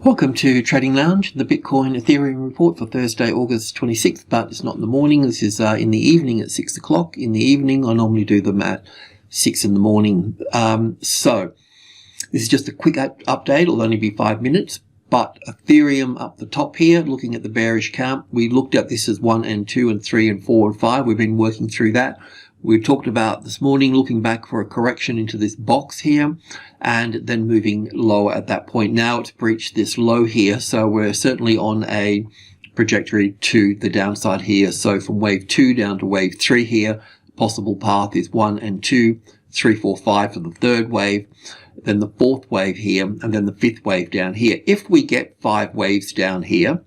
Welcome to Trading Lounge, the Bitcoin Ethereum report for Thursday, August 26th, but it's not in the morning. This is in the evening at 6 o'clock. In the evening, I normally do them at 6 in the morning. So this is just a quick update. It'll only be 5 minutes, but Ethereum up the top here, looking at the bearish count. We looked at this as 1 and 2 and 3 and 4 and 5. We've been working through that. We talked about this morning looking back for a correction into this box here and then moving lower at that point. Now it's breached this low here, so we're certainly on a trajectory to the downside here. So from wave 2 down to wave 3 here, possible path is 1 and 2, 3, 4, 5 for the third wave, then the fourth wave here, and then the fifth wave down here. If we get 5 waves down here,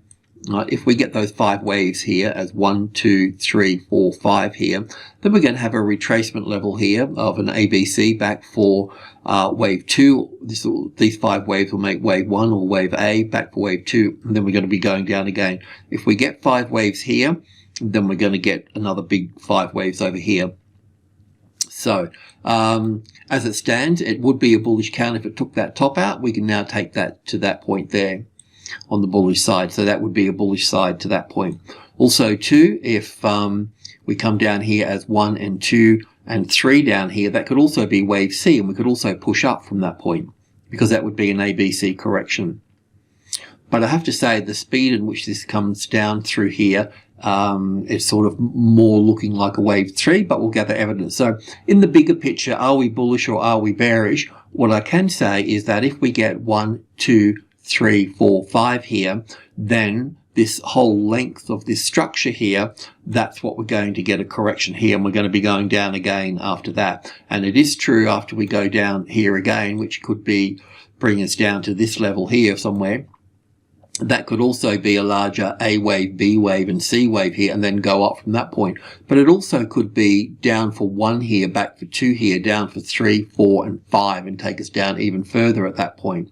if we get those 5 waves here as 1, 2, 3, 4, 5 here, then we're going to have a retracement level here of an ABC back for wave 2. These 5 waves will make wave 1 or wave A, back for wave 2, and then we're going to be going down again. If we get 5 waves here, then we're going to get another big 5 waves over here. So as it stands, it would be a bullish count if it took that top out. We can now take that to that point there on the bullish side, so that would be a bullish side to that point. Also too, if we come down here as 1 and 2 and 3 down here, that could also be wave C, and we could also push up from that point because that would be an ABC correction. But I have to say the speed in which this comes down through here, it's sort of more looking like a wave 3, but we'll gather evidence. So in the bigger picture, are we bullish or are we bearish? What I can say is that if we get 1, 2, 3, 4, 5 here, then this whole length of this structure here, that's what we're going to get a correction here, and we're going to be going down again after that. And it is true after we go down here again, which could be bring us down to this level here somewhere. That could also be a larger A wave, B wave and C wave here, and then go up from that point. But it also could be down for 1 here, back for 2 here, down for 3, 4 and 5, and take us down even further at that point.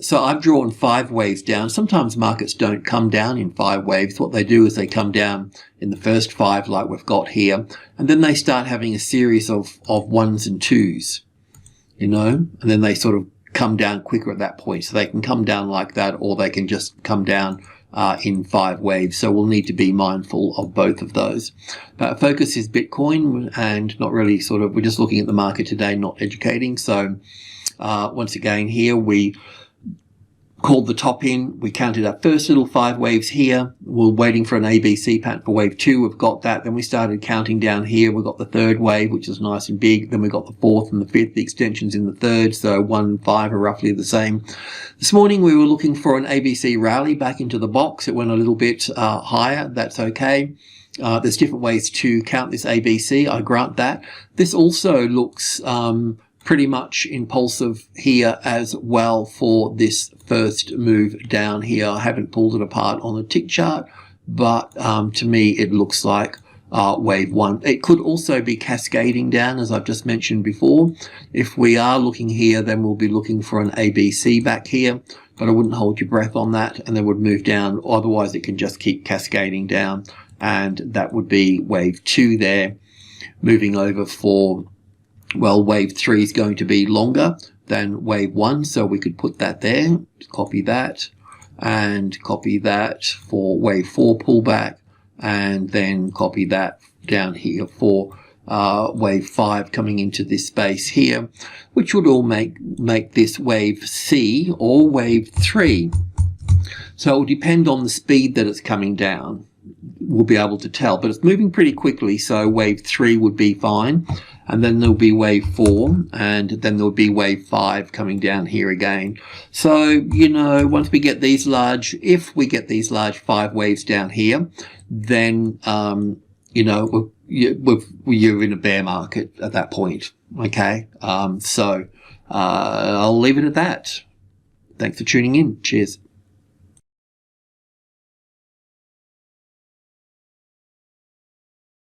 So I've drawn 5 waves down. Sometimes markets don't come down in 5 waves. What they do is they come down in the first 5 like we've got here, and then they start having a series of 1s and 2s, you know, and then they sort of come down quicker at that point. So they can come down like that, or they can just come down in 5 waves. So we'll need to be mindful of both of those. But focus is Bitcoin, and not really we're just looking at the market today, not educating. So once again here, we called the top in. We counted our first little 5 waves here. We're waiting for an ABC pattern for wave 2. We've got that. Then we started counting down here. We've got the 3rd wave, which is nice and big. Then we got the 4th and the 5th, the extensions in the 3rd. So 1 and 5 are roughly the same. This morning we were looking for an ABC rally back into the box. It went a little bit higher. That's okay. There's different ways to count this ABC. I grant that. This also looks pretty much impulsive here as well for this first move down here. I haven't pulled it apart on the tick chart, but to me it looks like wave 1. It could also be cascading down, as I've just mentioned before. If we are looking here, then we'll be looking for an ABC back here, but I wouldn't hold your breath on that, and then would move down. Otherwise it can just keep cascading down, and that would be wave 2 there. Moving over for, well, wave 3 is going to be longer than wave 1, so we could put that there, copy that, and copy that for wave 4 pullback, and then copy that down here for wave 5 coming into this space here, which would all make this wave C or wave 3. So it will depend on the speed that it's coming down. We'll be able to tell, but it's moving pretty quickly, so wave 3 would be fine, and then there'll be wave 4, and then there'll be wave 5 coming down here again. So, you know, once we get these large, if we get these large 5 waves down here, then you know, you're in a bear market at that point. Okay, so I'll leave it at that. Thanks for tuning in. Cheers.